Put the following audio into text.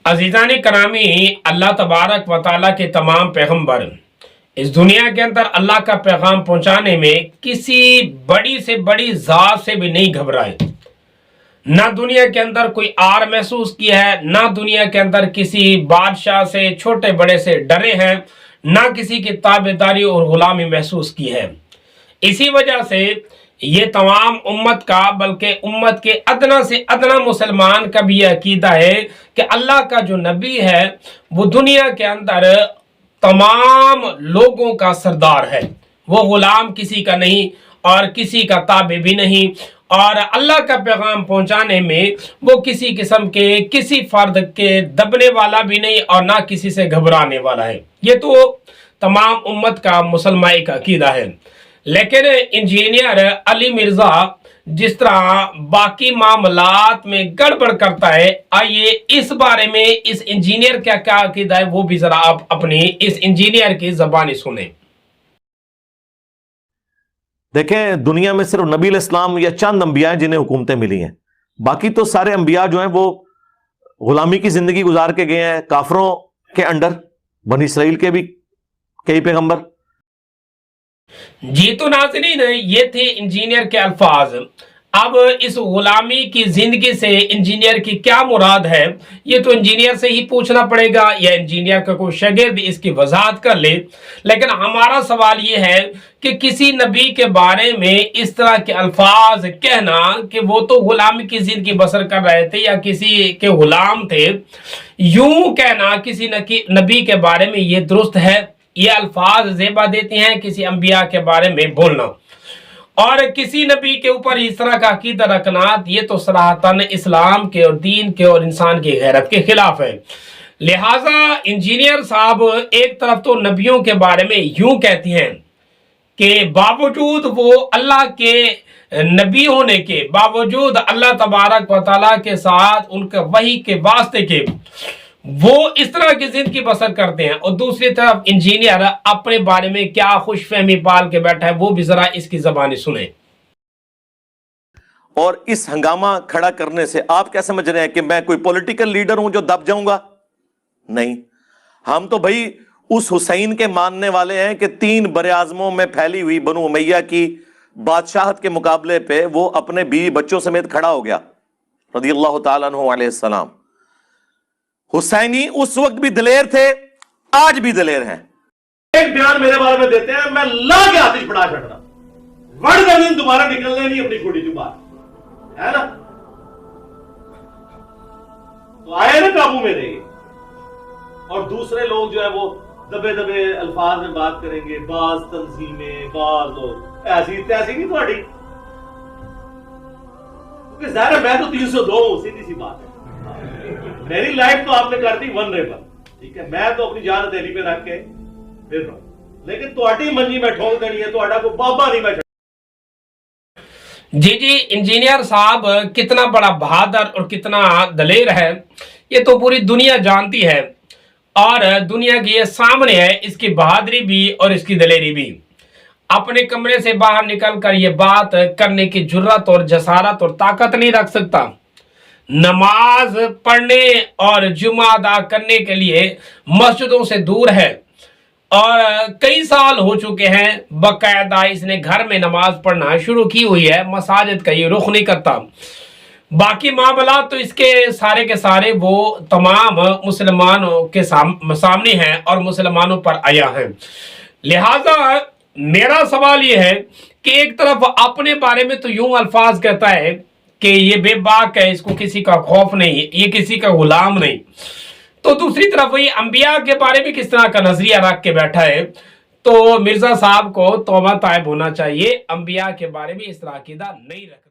अजीज़ान करामी, अल्लाह तबारक व ताला के तमाम पैगम्बर इस दुनिया के अंदर अल्लाह का पैगाम पहुंचाने में किसी बड़ी से बड़ी ज़ात से भी नहीं घबराए। ना दुनिया के अंदर कोई आर महसूस किया है, ना दुनिया के अंदर किसी बादशाह से, छोटे बड़े से डरे हैं, ना किसी की ताबेदारी और गुलामी महसूस की है। इसी वजह से ये तमाम उम्मत का, बल्कि उम्मत के अदना से अदना मुसलमान का भी यह अकीदा है कि अल्लाह का जो नबी है वो दुनिया के अंदर तमाम लोगों का सरदार है। वो गुलाम किसी का नहीं और किसी का ताबे भी नहीं, और अल्लाह का पैगाम पहुंचाने में वो किसी किस्म के, किसी फर्द के दबने वाला भी नहीं और ना किसी से घबराने वाला है। ये तो तमाम उम्मत का मुसलमान का अकीदा है। लेकिन इंजीनियर अली मिर्जा जिस तरह बाकी मामलात में गड़बड़ करता है, आइए इस बारे में इस इंजीनियर का क्या अकीदा है वो भी जरा आप अपनी इस इंजीनियर की ज़बानी सुने। देखें, दुनिया में सिर्फ नबी इस्लाम या चंद अंबिया हैं जिन्हें हुकूमतें मिली हैं। बाकी तो सारे अंबिया जो हैं वो गुलामी की जिंदगी गुजार के गए हैं, काफरों के अंडर। बनी इसराइल के भी कई पैगंबर। जी तो नाज़रीन, ये थे इंजीनियर के अल्फाज। अब इस गुलामी की जिंदगी से इंजीनियर की क्या मुराद है, ये तो इंजीनियर से ही पूछना पड़ेगा या इंजीनियर का कोई शागिर्द इसकी वजाहत कर ले। लेकिन हमारा सवाल ये है कि किसी नबी के बारे में इस तरह के अल्फाज कहना कि वो तो गुलामी की जिंदगी बसर कर रहे थे या किसी के गुलाम थे, यूं कहना किसी नबी के बारे में ये दुरुस्त है? ये अल्फाज ज़ेबा देते हैं किसी अंबिया के बारे में बोलना, और किसी नबी के ऊपर इस तरह का अकीदा रखना, ये तो सराहतन इस्लाम के और दीन के और इंसान की गैरत के खिलाफ है। लिहाजा इंजीनियर साहब एक तरफ तो नबियों के बारे में यूं कहती हैं कि बावजूद वो अल्लाह के नबी होने के बावजूद, अल्लाह तबारक व तआला के साथ उनके वही के वास्ते के वो इस तरह की जिंदगी बसर करते हैं, और दूसरी तरफ इंजीनियर अपने बारे में क्या खुशफहमी पाल के बैठा है वो भी जरा इसकी ज़बानी सुने। और इस हंगामा खड़ा करने से आप क्या समझ रहे हैं कि मैं कोई पॉलिटिकल लीडर हूं जो दब जाऊंगा? नहीं, हम तो भाई उस हुसैन के मानने वाले हैं कि 3 बरे-आज़मों में फैली हुई बनु उमैया की बादशाहत के मुकाबले पे वो अपने बीवी बच्चों समेत खड़ा हो गया रज़ियल्लाहु ताला अन्हु अलैहिस्सलाम। हुसैनी उस वक्त भी दिलेर थे, आज भी दिलेर हैं। एक बयान मेरे बारे में देते हैं, मैं ला के आतिश बढ़ा छड़ रहा, वर्ड का दिन दोबारा निकलने नहीं अपनी छोटी सी बात है ना, तो आए ना काबू में रहिए। और दूसरे लोग जो है वो दबे दबे अल्फाज में बात करेंगे, बाज तंजीमें, बाज लोग ऐसी तैसी नहीं थोड़ी, क्योंकि जाहिर है मैं तो 302 हूं, सीधी सी बात है। मेरी लाइफ तो आपने कर दी वनरेबल, ठीक है, मैं तो अपनी जान हथेली पे रख के फिर रहा हूं, लेकिन तुहाडी मंजी में ठोक देनी है, तुहाडा को बाबा नहीं मैं। जी, इंजीनियर साहब कितना बड़ा बहादुर और कितना दलेर है ये तो पूरी दुनिया जानती है, और दुनिया के ये सामने है इसकी बहादुरी भी और इसकी दलेरी भी। अपने कमरे से बाहर निकल कर ये बात करने की जुर्रत और जसारत और ताकत नहीं रख सकता। नमाज पढ़ने और जुमा अदा करने के लिए मस्जिदों से दूर है, और कई साल हो चुके हैं बाकायदा इसने घर में नमाज पढ़ना शुरू की हुई है, मसाजिद का ये रुख नहीं करता। बाकी मामला तो इसके सारे के सारे वो तमाम मुसलमानों के सामने हैं और मुसलमानों पर आया है। लिहाजा मेरा सवाल ये है कि एक तरफ अपने बारे में तो यूं अल्फाज कहता है कि ये बेबाक है, इसको किसी का खौफ नहीं, ये किसी का गुलाम नहीं, तो दूसरी तरफ वही अंबिया के बारे में किस तरह का नजरिया रख के बैठा है। तो मिर्जा साहब को तौबा तायब होना चाहिए, अंबिया के बारे में इस तरह अकीदा नहीं रखना।